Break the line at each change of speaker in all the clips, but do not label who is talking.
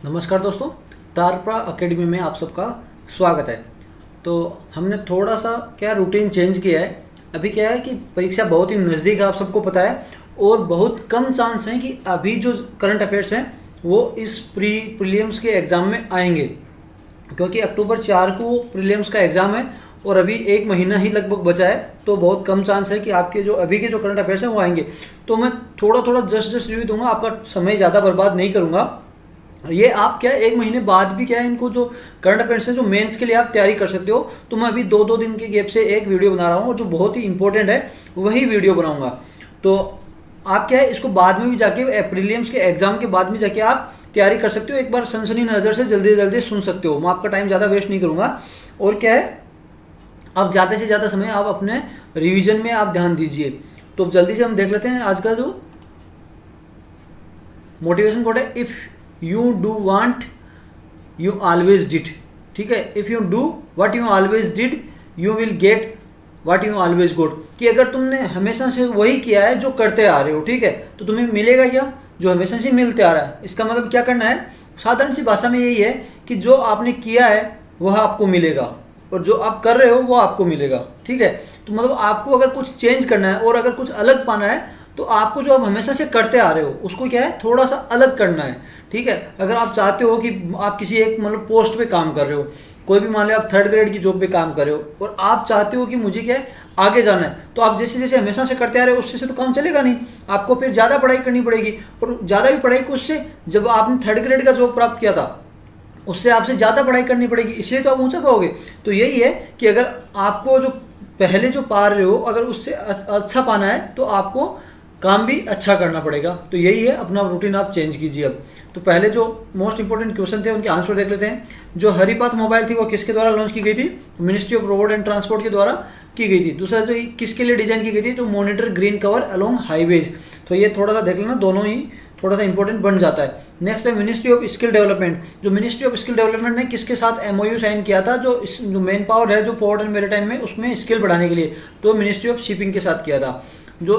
नमस्कार दोस्तों, तारप्रा एकेडमी में आप सबका स्वागत है। तो हमने थोड़ा सा क्या रूटीन चेंज किया है। अभी क्या है कि परीक्षा बहुत ही नज़दीक है, आप सबको पता है, और बहुत कम चांस हैं कि अभी जो करंट अफेयर्स हैं वो इस प्रीलिम्स के एग्ज़ाम में आएंगे, क्योंकि अक्टूबर 4 को प्रीलिम्स का एग्ज़ाम है और अभी एक महीना ही लगभग बचा है। तो बहुत कम चांस है कि आपके जो अभी के जो करंट अफेयर्स हैं वो आएंगे। तो मैं थोड़ा थोड़ा जस्ट रिव्यू दूंगा, आपका समय ज़्यादा बर्बाद नहीं करूँगा। ये आप क्या एक महीने बाद भी क्या है, इनको जो करंट अफेयर्स है जो मेंस के लिए आप तैयारी कर सकते हो। तो मैं अभी दो दिन के गैप से एक वीडियो बना रहा हूँ और जो बहुत ही इंपॉर्टेंट है वही वीडियो बनाऊंगा। तो आप क्या है इसको बाद में भी जाके प्रीलिम्स के एग्जाम के बाद में जाके आप तैयारी कर सकते हो। एक बार सनसनी नज़र से जल्दी जल्दी सुन सकते हो। मैं आपका टाइम ज़्यादा वेस्ट नहीं करूँगा। और क्या है, आप ज़्यादा से ज़्यादा समय आप अपने रिविजन में आप ध्यान दीजिए। तो जल्दी से हम देख लेते हैं आज का जो मोटिवेशन कोड है। If you do want you always did, ठीक है। If you do what you always did you will get what you always got. कि अगर तुमने हमेशा से वही किया है जो करते आ रहे हो, ठीक है, तो तुम्हें मिलेगा क्या? जो हमेशा से मिलते आ रहा है। इसका मतलब क्या करना है, साधारण सी भाषा में यही है कि जो आपने किया है वह आपको मिलेगा और जो आप कर रहे हो वो आपको मिलेगा, ठीक है। तो मतलब आपको अगर कुछ चेंज करना है और अगर कुछ अलग पाना है तो आपको जो आप हमेशा से करते आ रहे हो उसको क्या है थोड़ा सा अलग करना है, ठीक है। अगर आप चाहते हो कि आप किसी एक मतलब पोस्ट पे काम कर रहे हो, कोई भी मान लो आप 3rd ग्रेड की जॉब पे काम कर रहे हो और आप चाहते हो कि मुझे क्या है आगे जाना है, तो आप जैसे जैसे हमेशा से करते आ रहे हो उससे से तो काम चलेगा नहीं। आपको फिर ज़्यादा पढ़ाई करनी पड़ेगी और ज़्यादा भी पढ़ाई को उससे, जब आपने 3rd ग्रेड का जॉब प्राप्त किया था उससे आपसे ज़्यादा पढ़ाई करनी पड़ेगी, इसलिए तो आप ऊंचा पाओगे। तो यही है कि अगर आपको जो पहले जो पा रहे हो अगर उससे अच्छा पाना है तो आपको काम भी अच्छा करना पड़ेगा। तो यही है, अपना रूटीन आप चेंज कीजिए अब। तो पहले जो मोस्ट इंपॉर्टेंट क्वेश्चन थे उनके आंसर देख लेते हैं। जो हरिपाथ मोबाइल थी वो किसके द्वारा लॉन्च की गई थी? Ministry of road and transport के द्वारा की गई थी। दूसरा जो किसके लिए डिजाइन की गई थी? तो monitor green cover along highways. तो ये थोड़ा सा देख लेना, दोनों ही थोड़ा सा इंपॉर्टेंट बन जाता है। नेक्स्ट है मिनिस्ट्री ऑफ स्किल डेवलपमेंट। जो मिनिस्ट्री ऑफ स्किल डेवलपमेंट ने किसके साथ एमओयू साइन किया था? जो मेन पावर है जो पोर्ट एंड मेरीटाइम में उसमें स्किल बढ़ाने के लिए, तो मिनिस्ट्री ऑफ शिपिंग के साथ किया था। जो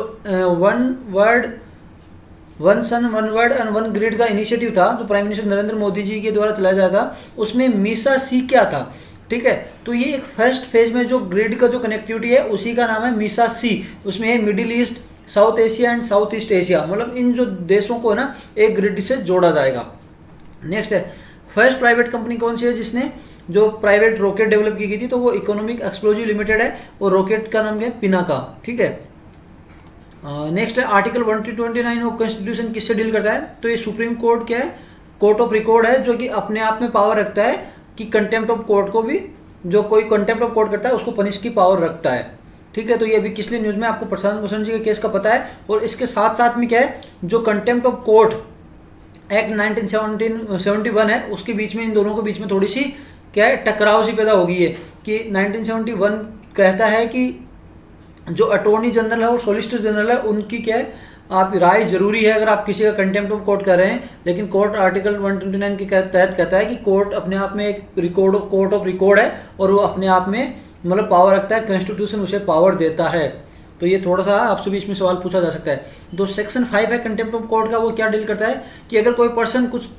one sun one world and one grid का इनिशिएटिव था जो प्राइम मिनिस्टर नरेंद्र मोदी जी के द्वारा चलाया जाता था, उसमें मीसा सी क्या था? ठीक है, तो ये एक फर्स्ट फेज में जो ग्रिड का जो कनेक्टिविटी है उसी का नाम है मीसा सी। उसमें है middle east, south Asia and south east Asia, मतलब इन जो देशों को ना एक ग्रिड से जोड़ा जाएगा। नेक्स्ट है फर्स्ट प्राइवेट कंपनी कौन सी है जिसने जो प्राइवेट रॉकेट डेवलप की गई थी? तो वो इकोनॉमिक एक्सप्लोजिव लिमिटेड है और रॉकेट का नाम क्या है? पिनाका, ठीक है। नेक्स्ट है आर्टिकल 129 ऑफ कॉन्स्टिट्यूशन किससे डील करता है? तो ये सुप्रीम कोर्ट क्या है? कोर्ट ऑफ रिकॉर्ड है, जो कि अपने आप में पावर रखता है कि कंटेम्प्ट ऑफ कोर्ट को भी, जो कोई कंटेम्प्ट ऑफ कोर्ट करता है उसको पनिश की पावर रखता है, ठीक है। तो ये अभी किस लिए न्यूज़ में आपको प्रशांत भूषण जी के केस का पता है। और इसके साथ साथ में क्या है, जो कंटेम्प्ट ऑफ कोर्ट एक्ट 1971 है उसके बीच में, इन दोनों के बीच में थोड़ी सी क्या है टकराव सी पैदा हो गई है कि 1971 कहता है कि जो अटॉर्नी जनरल है और सॉलिसिटर जनरल है उनकी क्या है आप राय जरूरी है अगर आप किसी का कंटेम्प्ट ऑफ कोर्ट कर रहे हैं। लेकिन कोर्ट आर्टिकल 129 के तहत कहता है कि कोर्ट अपने आप में एक कोर्ट ऑफ रिकॉर्ड है और वो अपने आप में मतलब पावर रखता है, कॉन्स्टिट्यूशन उसे पावर देता है। तो ये थोड़ा सा आपसे भी इसमें सवाल पूछा जा सकता है। तो सेक्शन 5 है कंटेम्प्ट ऑफ कोर्ट का, वो क्या डील करता है कि अगर कोई पर्सन कुछ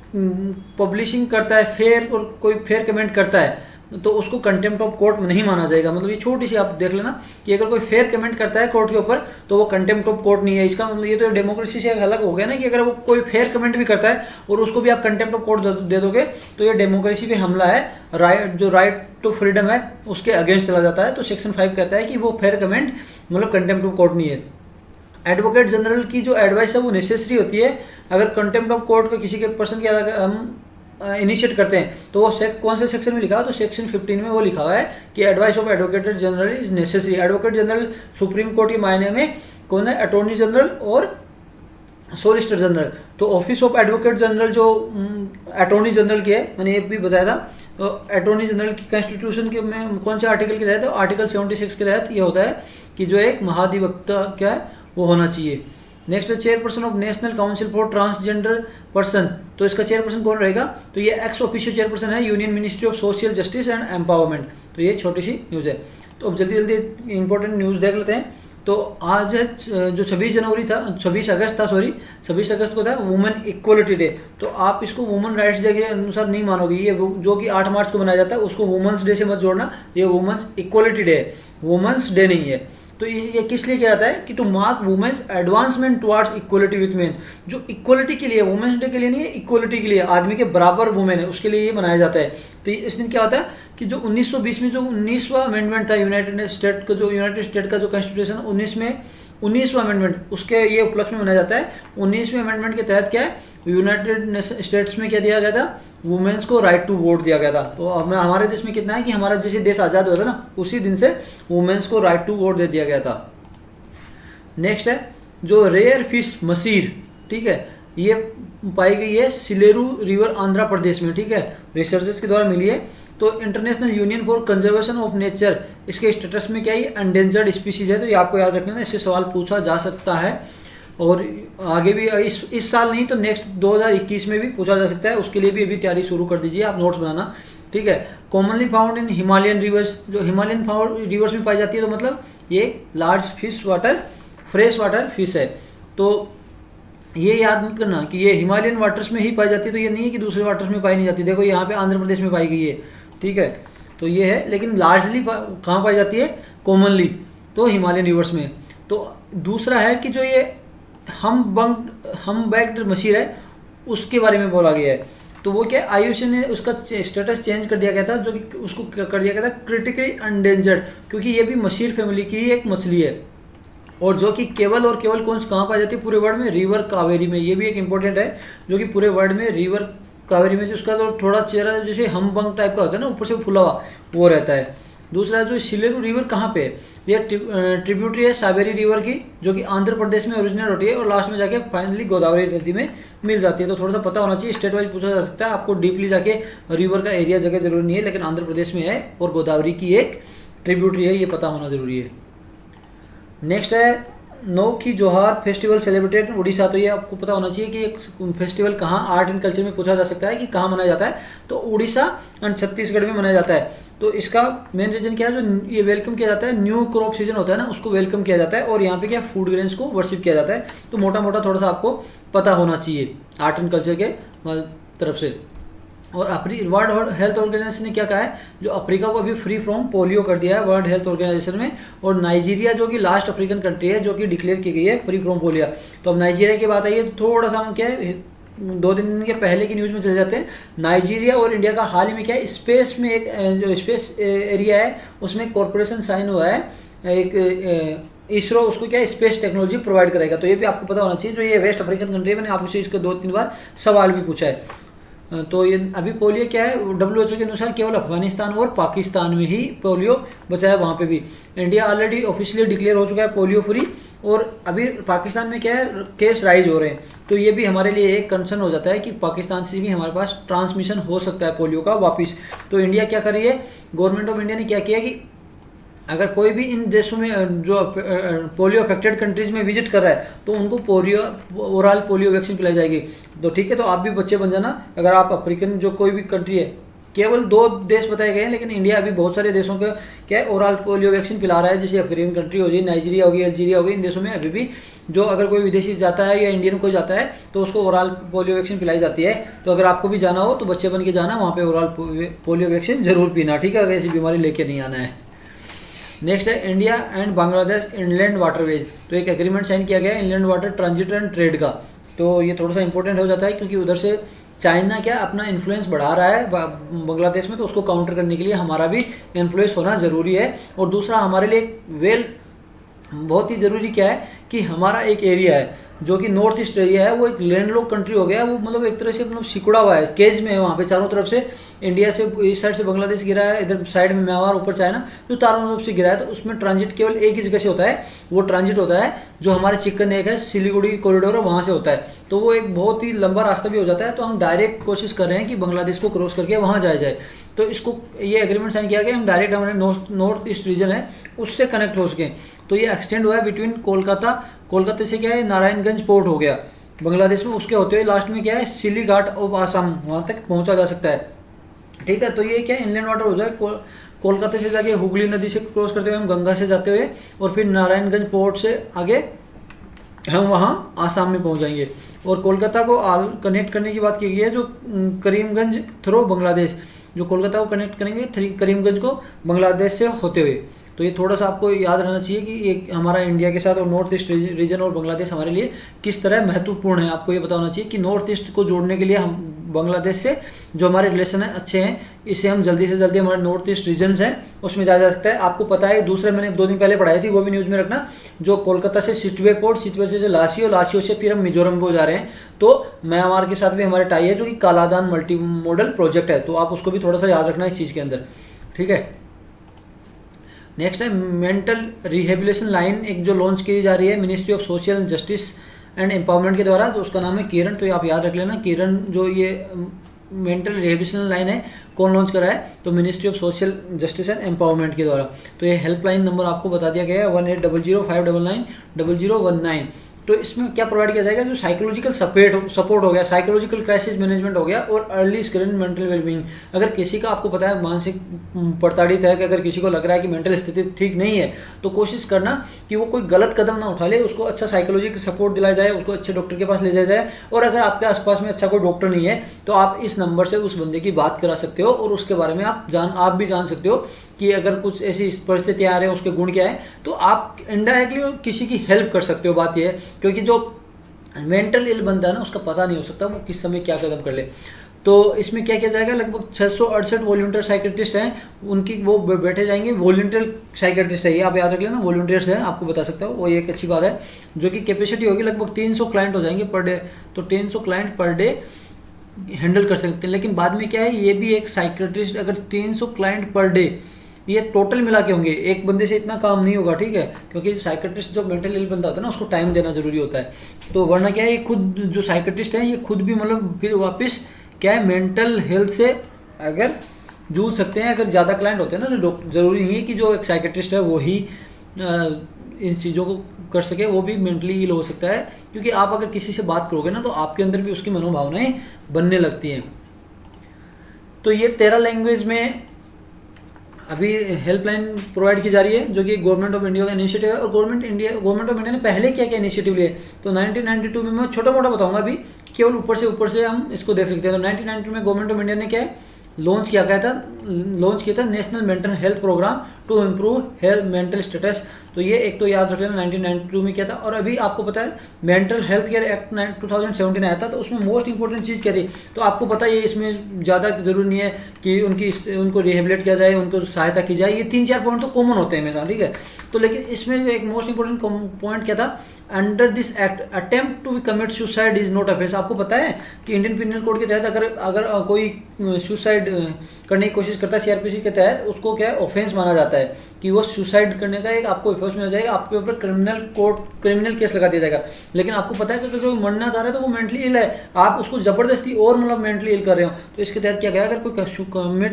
पब्लिशिंग करता है फेयर और कोई फेयर कमेंट करता है तो उसको कंटेम्प्ट ऑफ कोर्ट में नहीं माना जाएगा। मतलब ये छोटी सी आप देख लेना कि अगर कोई फेयर कमेंट करता है कोर्ट के ऊपर तो वो कंटेम्प्ट ऑफ कोर्ट नहीं है। इसका मतलब ये तो डेमोक्रेसी से अलग हो गया ना, कि अगर वो कोई फेयर कमेंट भी करता है और उसको भी आप कंटेम्प्ट ऑफ कोर्ट दे दोगे तो ये डेमोक्रेसी पे हमला है, राइट टू फ्रीडम है उसके अगेंस्ट चला जाता है। तो सेक्शन 5 कहता है कि वो फेयर कमेंट मतलब कंटेम्प्ट ऑफ कोर्ट नहीं है। एडवोकेट जनरल की जो एडवाइस है वो नेसेसरी होती है। अगर कंटेम्प्ट ऑफ कोर्ट को किसी के पर्सन के हम इनिशिएट करते हैं तो वो कौन से सेक्शन में लिखा है? तो सेक्शन 15 में वो लिखा हुआ है कि advice of advocate general is necessary. Advocate general supreme court के मायने में कौन है? अटॉर्नी जनरल और सॉलिसिटर जनरल। तो ऑफिस ऑफ एडवोकेट जनरल जो अटॉर्नी जनरल की है, मैंने ये भी बताया था। तो अटॉर्नी जनरल की कॉन्स्टिट्यूशन के में कौन से आर्टिकल के तहत? तो आर्टिकल 76 के तहत ये होता है कि जो एक महाधिवक्ता क्या है वो होना चाहिए। नेक्स्ट है chairperson of national council for transgender person. तो इसका चेयरपर्सन कौन रहेगा? तो ये एक्स ऑफिशियल चेयरपर्सन है union ministry of social justice and empowerment. तो ये छोटी सी न्यूज़ है। तो अब जल्दी जल्दी इंपॉर्टेंट न्यूज़ देख लेते हैं। तो आज जो 26 जनवरी था, 26 अगस्त था, सॉरी 26 अगस्त को था वुमेन इक्वलिटी डे। तो आप इसको वुमेन राइट्स डे के अनुसार नहीं मानोगे, ये जो कि 8 मार्च को मनाया जाता है उसको वुमेन्स डे से मत जोड़ना, ये वुमेन्स इक्वलिटी डे है, वुमेन्स डे नहीं है। तो ये किस लिए किया जाता है कि to mark women's advancement towards equality with men, जो इक्वलिटी के लिए, वुमेन्स डे के लिए नहीं है, इक्वलिटी के लिए, आदमी के बराबर वुमेन है उसके लिए ये मनाया जाता है। तो इस दिन क्या होता है कि जो 1920 में जो 19वां अमेंडमेंट था यूनाइटेड स्टेट का जो कॉन्स्टिट्यूशन 19वां अमेंडमेंट, उसके ये उपलक्ष्य में मनाया जाता है। 19वें अमेंडमेंट के तहत क्या है, यूनाइटेड स्टेट्स में क्या दिया गया था, वुमेन्स को राइट टू वोट दिया गया था। तो हमारे देश में कितना है कि हमारा जैसे देश आज़ाद हुआ था ना, उसी दिन से वुमेन्स को राइट टू वोट दे दिया गया था। नेक्स्ट है जो रेयर फिश मसीर, ठीक है, ये पाई गई है सिलेरू रिवर आंध्र प्रदेश में, ठीक है, रिसर्चर्स के द्वारा मिली है। तो international union for conservation of nature, इसके स्टेटस में क्या है, एंडेंजर्ड स्पीसीज है। तो ये आपको याद रखना है, इससे सवाल पूछा जा सकता है और आगे भी इस साल नहीं तो नेक्स्ट 2021 में भी पूछा जा सकता है, उसके लिए भी अभी तैयारी शुरू कर दीजिए आप, नोट्स बनाना, ठीक है। Commonly found in Himalayan reverse, जो हिमालयन रिवर्स में पाई जाती है, तो मतलब ये large fish water, fresh water fish है। तो ये याद मत करना कि ये हिमालयन वाटर्स में ही पाई जाती है, तो ये नहीं है कि दूसरे वाटर्स में पाई नहीं जाती। देखो यहाँ पे आंध्र प्रदेश में पाई गई है, ठीक है, तो ये है, लेकिन लार्जली कहाँ पाई जाती है, कॉमनली तो हिमालयन रिवर्स में। तो दूसरा है कि जो ये हम बैक्ड मछली है उसके बारे में बोला गया है। तो वो क्या, आईयूसी ने उसका स्टेटस चेंज कर दिया गया था, जो कि उसको कर दिया गया था क्रिटिकली एंडेंजर्ड, क्योंकि ये भी मछली फैमिली की ही एक मछली है, और जो कि केवल और केवल कहाँ पाई जाती है, पूरे वर्ल्ड में, रिवर कावेरी में। ये भी एक इंपॉर्टेंट है, जो कि पूरे वर्ल्ड में रिवर कावेरी में, जो उसका तो थोड़ा चेहरा जैसे हमबंग टाइप का होता है ना, ऊपर से फुला हुआ, वो रहता है। दूसरा जो सिलेरू रिवर कहाँ पे है, ये ट्रिब्यूटरी है साबेरी रिवर की, जो कि आंध्र प्रदेश में ओरिजिनेट होती है और लास्ट में जाके फाइनली गोदावरी नदी में मिल जाती है। तो थोड़ा सा पता होना चाहिए, स्टेट वाइज पूछा जा सकता है, आपको डीपली जाके रिवर का एरिया जगह जरूरी नहीं है, लेकिन आंध्र प्रदेश में है और गोदावरी की एक ट्रिब्यूटरी है, ये पता होना जरूरी है। नेक्स्ट है नौ की जोहार फेस्टिवल सेलिब्रेटेड इन उड़ीसा। तो ये आपको पता होना चाहिए कि एक फेस्टिवल कहाँ, आर्ट एंड कल्चर में पूछा जा सकता है कि कहाँ मनाया जाता है, तो उड़ीसा एंड छत्तीसगढ़ में मनाया जाता है। तो इसका मेन रीजन क्या है, जो ये वेलकम किया जाता है, न्यू क्रॉप सीजन होता है ना, उसको वेलकम किया जाता है, और यहाँ पे क्या फूड ग्रेन्स को वर्शिप किया जाता है। तो मोटा मोटा थोड़ा सा आपको पता होना चाहिए आर्ट एंड कल्चर के तरफ से। और वर्ल्ड हेल्थ ऑर्गेनाइजेशन ने क्या कहा है, जो अफ्रीका को अभी फ्री फ्रॉम पोलियो कर दिया है वर्ल्ड हेल्थ ऑर्गेनाइजेशन में, और नाइजीरिया जो कि लास्ट अफ्रीकन कंट्री है जो कि डिक्लेयर की गई है फ्री फ्रॉम पोलियो। तो अब नाइजीरिया की बात आई है, तो थोड़ा सा हम क्या है 2 दिन के पहले की न्यूज़ में चले जाते हैं। नाइजीरिया और इंडिया का हाल ही में क्या है, स्पेस में एक जो स्पेस एरिया है उसमें कॉर्पोरेशन साइन हुआ है, एक इसरो उसको क्या है स्पेस टेक्नोलॉजी प्रोवाइड करेगा। तो ये भी आपको पता होना चाहिए, जो ये वेस्ट अफ्रीकन कंट्री है, मैंने आपसे इसको 2-3 बार सवाल भी पूछा है। तो ये अभी पोलियो क्या है, WHO के अनुसार केवल अफगानिस्तान और पाकिस्तान में ही पोलियो बचा है, वहाँ पे भी। इंडिया ऑलरेडी ऑफिशियली डिक्लेयर हो चुका है पोलियो फ्री, और अभी पाकिस्तान में क्या है केस राइज हो रहे हैं। तो ये भी हमारे लिए एक कंसर्न हो जाता है कि पाकिस्तान से भी हमारे पास ट्रांसमिशन हो सकता है पोलियो का वापस। तो इंडिया क्या कर रही है, गवर्नमेंट ऑफ इंडिया ने क्या किया कि अगर कोई भी इन देशों में जो पोलियो अफेक्टेड कंट्रीज में विजिट कर रहा है, तो उनको ओरल पोलियो वैक्सीन पिलाई जाएगी। तो ठीक है, तो आप भी बच्चे बन जाना। अगर आप अफ्रीकन जो कोई भी कंट्री है, केवल 2 देश बताए गए हैं, लेकिन इंडिया अभी बहुत सारे देशों का क्या है ओरल पोलियो वैक्सीन पिला रहा है, जैसे अफ्रीकन कंट्री हो गई, नाइजीरिया होगी, अल्जीरिया होगी। इन देशों में अभी भी जो अगर कोई विदेशी जाता है या इंडियन कोई जाता है, तो उसको ओरल पोलियो वैक्सीन पिलाई जाती है। तो अगर आपको भी जाना हो तो बच्चे बन के जाना, वहाँ पे ओरल पोलियो वैक्सीन जरूर पीना, ठीक है, अगर ऐसी बीमारी लेके नहीं आना है। नेक्स्ट है India and Bangladesh inland waterways. तो एक एग्रीमेंट साइन किया गया है inland water transit and trade का। तो ये थोड़ा सा इंपॉर्टेंट हो जाता है, क्योंकि उधर से चाइना क्या अपना इन्फ्लुएंस बढ़ा रहा है बांग्लादेश में, तो उसको काउंटर करने के लिए हमारा भी इन्फ्लुएंस होना ज़रूरी है। और दूसरा हमारे लिए बहुत ही ज़रूरी क्या है कि हमारा एक एरिया है जो कि नॉर्थ ईस्ट एरिया है, वो एक लैंडलॉक कंट्री हो गया है। वो मतलब एक तरह से मतलब सिकुड़ा हुआ है, केज में है, वहाँ पे चारों तरफ से इंडिया से इस साइड से बांग्लादेश गिरा है, इधर साइड में म्यांमार, ऊपर चाइना, तो चारों तरफ से गिरा है। तो उसमें ट्रांजिट केवल एक ही जगह से होता है, वो ट्रांजिट होता है जो हमारे चिकन नेक है, सिलीगुड़ी कॉरिडोर है, वहाँ से होता है। तो वो एक बहुत ही लंबा रास्ता भी हो जाता है। तो हम डायरेक्ट कोशिश कर रहे हैं कि बांग्लादेश को क्रॉस करके वहाँ जाया जाए। तो इसको ये एग्रीमेंट साइन किया गया, हम डायरेक्ट हमारे नॉर्थ ईस्ट रीजन है उससे कनेक्ट हो सकें। तो ये एक्सटेंड हुआ है बिटवीन कोलकाता से क्या है नारायणगंज पोर्ट हो गया बांग्लादेश में, उसके होते हुए लास्ट में क्या है सिली घाट ऑफ आसाम, वहाँ तक पहुँचा जा सकता है। ठीक है, तो ये क्या इनलैंड वाटर हो जाए कोलकाता से जाके हुगली नदी से क्रॉस करते हुए हम गंगा से जाते हुए और फिर नारायणगंज पोर्ट से आगे हम वहाँ आसाम में पहुँच जाएंगे। और कोलकाता को कनेक्ट करने की बात की गई है, जो करीमगंज थ्रू बांग्लादेश, जो कोलकाता को कनेक्ट करेंगे करीमगंज को बांग्लादेश से होते हुए। तो ये थोड़ा सा आपको याद रहना चाहिए कि ये हमारा इंडिया के साथ और नॉर्थ ईस्ट रीजन और बांग्लादेश हमारे लिए किस तरह महत्वपूर्ण है। आपको ये पता होना चाहिए कि नॉर्थ ईस्ट को जोड़ने के लिए हम बांग्लादेश से जो हमारे रिलेशन है अच्छे हैं, इससे हम जल्दी से जल्दी हमारे नॉर्थ ईस्ट रीजन हैं उसमें जा सकता है। आपको पता है दूसरे मैंने 2 दिन पहले पढ़ाई थी, वो भी न्यूज़ में रखना, जो कोलकाता से सिटवे पोर्ट, सिटवे से लासियो, लासियो से फिर हम मिजोरम को जा रहे हैं। तो म्यांमार के साथ भी हमारे टाई है जो कि कालादान मल्टी मॉडल प्रोजेक्ट है, तो आप उसको भी थोड़ा सा याद रखना इस चीज़ के अंदर, ठीक है। नेक्स्ट है मेंटल रिहेबिलिटेशन लाइन, एक जो लॉन्च की जा रही है ministry of social justice and empowerment के द्वारा, तो उसका नाम है किरण। तो ये आप याद रख लेना, किरण जो ये मेंटल रिहेबिलिटेशन लाइन है कौन लॉन्च करा है, तो ministry of social justice and empowerment के द्वारा। तो ये हेल्पलाइन नंबर आपको बता दिया गया है 1800599019। तो इसमें क्या प्रोवाइड किया जाएगा, जो साइकोलॉजिकल सपोर्ट हो गया, साइकोलॉजिकल क्राइसिस मैनेजमेंट हो गया और अर्ली स्क्रीनिंग मेंटल वेलबींग। अगर किसी का आपको पता है मानसिक प्रताड़ित है, कि अगर किसी को लग रहा है कि मेंटल स्थिति ठीक नहीं है, तो कोशिश करना कि वो कोई गलत कदम ना उठा ले, उसको अच्छा साइकोलॉजिकल सपोर्ट दिलाया जाए, उसको अच्छे डॉक्टर के पास ले जाया जाए। और अगर आपके आसपास में अच्छा कोई डॉक्टर नहीं है तो आप इस नंबर से उस बंदे की बात करा सकते हो और उसके बारे में आप भी जान सकते हो कि अगर कुछ ऐसी परिस्थितियाँ आ रही हैं उसके गुण क्या है, तो आप इनडायरेक्टली किसी की हेल्प कर सकते हो। बात यह है क्योंकि जो मेंटल इल बंदा है ना, उसका पता नहीं हो सकता वो किस समय क्या कदम कर ले। तो इसमें क्या किया जाएगा, लगभग 668 वॉलंटियर साइकेट्रिस्ट हैं, उनकी वो बैठे जाएंगे। वॉलंटियर साइकेट्रिस्ट है ये, आप याद रख लेना, वॉलंटियर्स हैं, आपको बता सकता हूँ, वो एक अच्छी बात है। जो कि कैपेसिटी होगी लगभग 300 क्लाइंट हो जाएंगे पर डे, तो 300 क्लाइंट पर डे हैंडल कर सकते हैं। लेकिन बाद में क्या है, ये भी एक साइकेट्रिस्ट अगर 300 क्लाइंट पर डे, ये टोटल मिला के होंगे, एक बंदे से इतना काम नहीं होगा, ठीक है, क्योंकि साइकेट्रिस्ट जो मेंटल इल बंदा होता है ना, उसको टाइम देना जरूरी होता है। तो वरना क्या है, ये खुद जो साइकेट्रिस्ट है ये खुद भी मतलब फिर वापस क्या है, मेंटल हेल्थ से अगर जूझ सकते हैं। अगर ज़्यादा क्लाइंट होते हैं ना, तो ज़रूरी नहीं है कि जो एक साइकेट्रिस्ट है वो ही इन चीज़ों को कर सके, वो भी मेंटली इल हो सकता है। क्योंकि आप अगर किसी से बात करोगे ना, तो आपके अंदर भी उसकी मनोभावनाएं बनने लगती हैं। तो ये 13 लैंग्वेज में अभी हेल्पलाइन प्रोवाइड की जा रही है, जो कि गवर्नमेंट ऑफ इंडिया का इनिशिएटिव है। और गवर्नमेंट ऑफ इंडिया ने पहले क्या क्या इनिशिएटिव लिए, तो 1992 में मैं छोटा मोटा बताऊंगा अभी, केवल ऊपर से हम इसको देख सकते हैं। तो 1992 में गवर्नमेंट ऑफ इंडिया ने क्या है लॉन्च किया था national mental health programme to improve health mental status. तो ये एक तो याद रख लेना 1992 में क्या था। और अभी आपको पता है मेंटल हेल्थ केयर एक्ट 2017 आया था, तो उसमें मोस्ट इंपॉर्टेंट चीज़ क्या थी, तो आपको पता है ये इसमें ज़्यादा जरूरी नहीं है कि उनको रिहेबिलिट किया जाए, उनको सहायता की जाए, ये 3-4 पॉइंट तो कॉमन होते हैं हमेशा, ठीक है। तो लेकिन इसमें जो एक मोस्ट इंपॉर्टेंट पॉइंट क्या था, under this act attempt to commit suicide is not offence. आपको पता है कि इंडियन पिनल कोड के तहत अगर कोई सुसाइड करने की कोशिश करता है सीआरपीसी के तहत, उसको क्या है ऑफेंस माना जाता है कि वो सुसाइड करने का एक आपको ऑफेंस मिल जाएगा, आपके ऊपर क्रिमिनल केस लगा दिया जाएगा। लेकिन आपको पता है कि अगर जो मरना चाह रहा है तो वो मेंटली इल है, आप उसको जबरदस्ती और मतलब मेंटली इल कर रहे हो, तो इसके तहत क्या गया, अगर कोई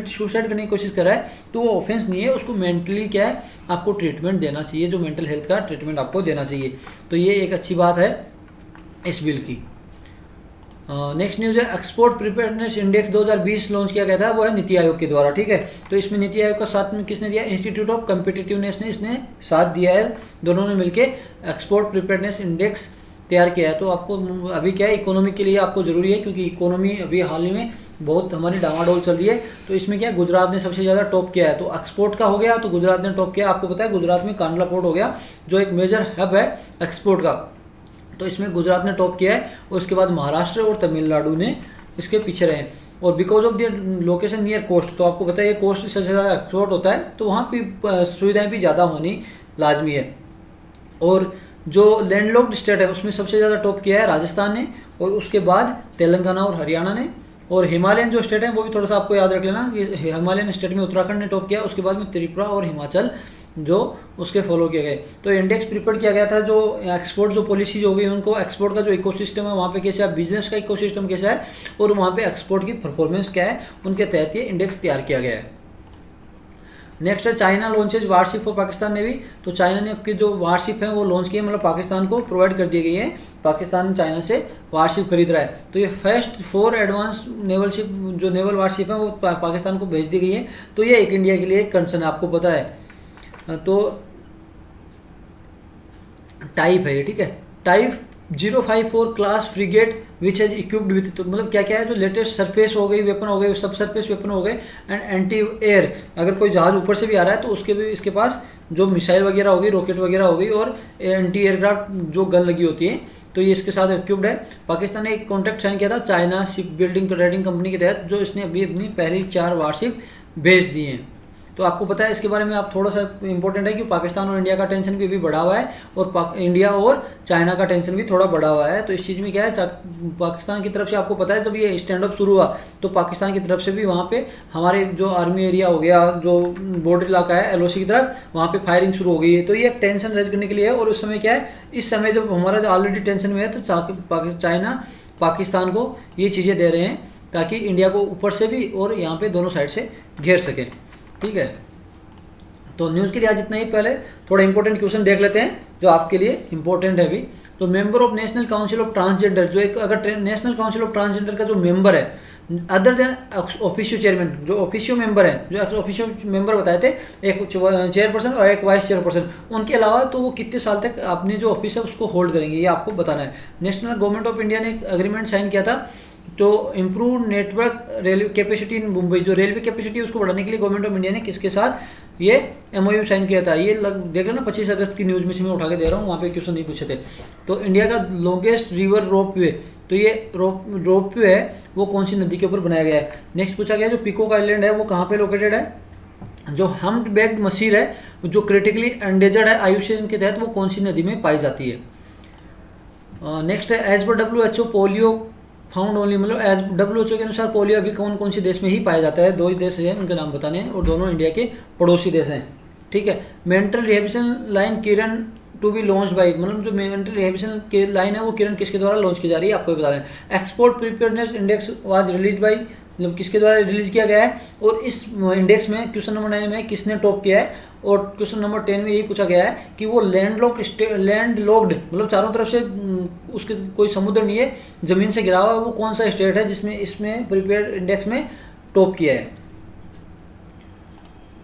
सुसाइड करने की कोशिश कर रहा है तो वो ऑफेंस नहीं है, उसको मेंटली क्या है आपको ट्रीटमेंट देना चाहिए, जो मेंटल हेल्थ का ट्रीटमेंट आपको देना चाहिए। तो ये एक अच्छी बात है इस बिल की। नेक्स्ट न्यूज़ है एक्सपोर्ट प्रिपेयर्डनेस इंडेक्स 2020 लॉन्च किया गया था, वो है नीति आयोग के द्वारा, ठीक है। तो इसमें नीति आयोग का साथ में किसने दिया, इंस्टीट्यूट ऑफ कॉम्पिटिटिवनेस ने इसने साथ दिया है, दोनों ने मिलके एक्सपोर्ट प्रिपेयर्डनेस इंडेक्स तैयार किया है। तो आपको अभी क्या है इकोनॉमी के लिए आपको ज़रूरी है, क्योंकि इकोनॉमी अभी हाल ही में बहुत हमारी डामाडोल चल रही है। तो इसमें क्या गुजरात ने सबसे ज़्यादा टॉप किया है, तो एक्सपोर्ट का हो गया तो गुजरात ने टॉप किया। आपको पता है गुजरात में कांडला पोर्ट हो गया जो एक मेजर हब है एक्सपोर्ट का, तो इसमें गुजरात ने टॉप किया है। और उसके बाद महाराष्ट्र और तमिलनाडु ने इसके पीछे रहे। और because of their location near coast, तो आपको पता है ये कोस्ट से सबसे ज़्यादा एक्सपोर्ट होता है, तो वहाँ पे सुविधाएं भी ज़्यादा होनी लाजमी है। और जो लैंडलॉक्ड स्टेट है उसमें सबसे ज़्यादा टॉप किया है राजस्थान ने, और उसके बाद तेलंगाना और हरियाणा ने। और हिमालयन जो स्टेट है वो भी थोड़ा सा आपको याद रख लेना कि हिमालयन स्टेट में उत्तराखंड ने टॉप किया, उसके बाद में त्रिपुरा और हिमाचल जो उसके फॉलो किए गए। तो इंडेक्स प्रिपेयर किया गया था जो एक्सपोर्ट जो पॉलिसीज हो गई उनको, एक्सपोर्ट का जो इकोसिस्टम है वहाँ पे कैसा है, बिजनेस का इकोसिस्टम कैसा है और वहाँ पे एक्सपोर्ट की परफॉर्मेंस क्या है, उनके तहत ये इंडेक्स तैयार किया गया है। नेक्स्ट है China launches warship for Pakistan navy. तो चाइना ने आपकी जो वारशिप है वो लॉन्च की है, मतलब पाकिस्तान को प्रोवाइड कर दी गई है पाकिस्तान चाइना से वारशिप खरीद रहा है। तो ये फर्स्ट 4 एडवांस नेवल शिप जो नेवल वारशिप है वो पाकिस्तान को भेज दी गई है। तो ये एक इंडिया के लिए एक कंसर्न आपको पता है। तो टाइप है ये, ठीक है, type 054 class frigate which has equipped with, तो मतलब क्या क्या है, जो लेटेस्ट सरफेस हो गई वेपन हो गए, सब सरफेस वेपन हो गए, एंड एंटी एयर, अगर कोई जहाज ऊपर से भी आ रहा है तो उसके भी इसके पास जो मिसाइल वगैरह हो गई, रॉकेट वगैरह हो गई, और एंटी एयरक्राफ्ट जो गन लगी होती है, तो ये इसके साथ इक्विप्ड है। पाकिस्तान ने एक कॉन्ट्रैक्ट साइन किया था China ship building trading company के तहत, जो इसने अभी अपनी पहली 4 वारशिप भेज दी हैं। तो आपको पता है इसके बारे में, आप थोड़ा सा इंपॉर्टेंट है कि पाकिस्तान और इंडिया का टेंशन भी अभी बढ़ा हुआ है, और इंडिया और चाइना का टेंशन भी थोड़ा बढ़ा हुआ है। तो इस चीज़ में क्या है, पाकिस्तान की तरफ से आपको पता है जब ये स्टैंड अप शुरू हुआ तो पाकिस्तान की तरफ से भी वहाँ पे हमारे जो आर्मी एरिया हो गया, जो बॉर्डर इलाका है LOC की तरफ, वहाँ पे फायरिंग शुरू हो गई है। तो ये एक टेंशन रेज करने के लिए है। और उस समय क्या है, इस समय जब हमारा जो ऑलरेडी टेंशन में है, तो चाइना पाकिस्तान को ये चीज़ें दे रहे हैं ताकि इंडिया को ऊपर से भी और यहाँ पे दोनों साइड से घेर सकें, ठीक है। तो न्यूज़ के लिए आज इतना ही। पहले थोड़ा इंपॉर्टेंट क्वेश्चन देख लेते हैं जो आपके लिए इंपॉर्टेंट है अभी। तो member of national council of transgender, जो एक अगर नेशनल काउंसिल ऑफ ट्रांसजेंडर का जो मेंबर है अदर देन ऑफिशियो चेयरमैन, जो ऑफिशियो मेंबर है, जो ऑफिशियो मेंबर बताए थे, एक चेयरपर्सन और एक वाइस चेयरपर्सन, उनके अलावा तो वो कितने साल तक अपनी जो ऑफिस है उसको होल्ड करेंगे, ये आपको बताना है। नेशनल गवर्नमेंट ऑफ इंडिया ने एक एग्रीमेंट साइन किया था तो improve network railway capacity in Mumbai, जो रेलवे कैपेसिटी है उसको बढ़ाने के लिए गवर्नमेंट ऑफ इंडिया ने किसके साथ ये MOU साइन किया था। ये देख लेना 25 अगस्त की न्यूज़ में से मैं उठा के दे रहा हूँ, वहाँ पे क्वेश्चन नहीं पूछे थे। तो इंडिया का लॉन्गेस्ट रिवर रोपवे, तो ये रोपवे है वो कौन सी नदी के ऊपर बनाया गया है। नेक्स्ट पूछा गया जो पीकॉक आइलैंड है वो कहाँ पे लोकेटेड है। जो हम्प्ड-बैक्ड मसीर है जो क्रिटिकली एंडेंजर्ड है IUCN के तहत, वो कौन सी नदी में पाई जाती है। नेक्स्ट है एज पर WHO पोलियो फाउंड ओनली, मतलब एज WHO के अनुसार पोलियो अभी कौन कौन से देश में ही पाया जाता है। 2 ही देश हैं, उनके नाम बताने हैं, और दोनों इंडिया के पड़ोसी देश हैं, ठीक है। Mental rehabilitation line Kiran to be launch by, मतलब जो मेंटल रिहेबिलिटेशन की लाइन है वो किरण किसके द्वारा लॉन्च की जा रही है, आपको बता रहे हैं। Export preparedness index was release by, मतलब किसके द्वारा रिलीज किया गया है। और इस इंडेक्स में क्वेश्चन नंबर 9 में किसने टॉप किया है, और क्वेश्चन नंबर 10 में यही पूछा गया है कि वो लैंडलॉक्ड, मतलब चारों तरफ से उसके कोई समुद्र नहीं है, जमीन से घिरा हुआ है, वो कौन सा स्टेट है जिसमें इसमें प्रिपेयर इंडेक्स में टॉप किया है।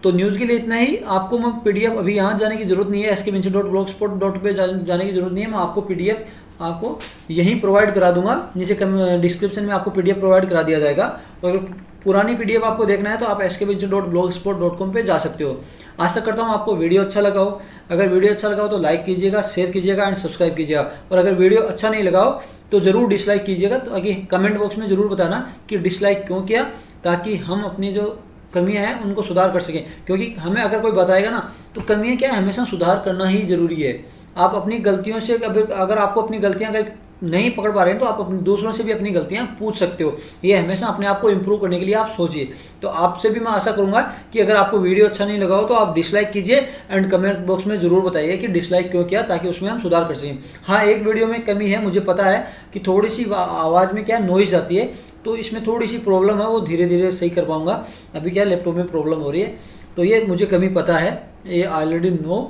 तो न्यूज़ के लिए इतना ही। आपको मैं PDF अभी यहाँ जाने की जरूरत नहीं है, skvinci.blogspot पे जाने की जरूरत नहीं है। मैं आपको PDF आपको यहीं प्रोवाइड करा दूंगा, नीचे डिस्क्रिप्शन में आपको PDF प्रोवाइड करा दिया जाएगा। और पुरानी PDF आपको देखना है तो आप skvinci.blogspot.com पे जा सकते हो। आशा करता हूँ आपको वीडियो अच्छा लगा हो। अगर वीडियो अच्छा लगा हो तो लाइक कीजिएगा, शेयर कीजिएगा एंड सब्सक्राइब कीजिएगा। और अगर वीडियो अच्छा नहीं लगा हो तो ज़रूर डिसलाइक कीजिएगा, ताकि कमेंट बॉक्स में ज़रूर बताना कि डिसलाइक क्यों किया, ताकि हम अपनी जो कमियां हैं उनको सुधार कर सकें। क्योंकि हमें अगर कोई बताएगा ना तो कमियां क्या है, हमेशा सुधार करना ही ज़रूरी है। आप अपनी गलतियों से अगर आपको अपनी गलतियां अगर नहीं पकड़ पा रहे हैं तो आप अपने दूसरों से भी अपनी गलतियां पूछ सकते हो। ये हमेशा अपने आप को इम्प्रूव करने के लिए आप सोचिए। तो आपसे भी मैं आशा करूंगा कि अगर आपको वीडियो अच्छा नहीं लगा हो तो आप डिसलाइक कीजिए एंड कमेंट बॉक्स में ज़रूर बताइए कि डिसलाइक क्यों किया, ताकि उसमें हम सुधार कर सकें। हाँ, एक वीडियो में कमी है, मुझे पता है कि थोड़ी सी आवाज़ में क्या नॉइज़ आती है, तो इसमें थोड़ी सी प्रॉब्लम है, वो धीरे धीरे सही कर पाऊंगा। अभी क्या लैपटॉप में प्रॉब्लम हो रही है, तो ये मुझे कमी पता है, ये ऑलरेडी नो।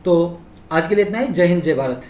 तो आज के लिए इतना ही। जय हिंद, जय भारत।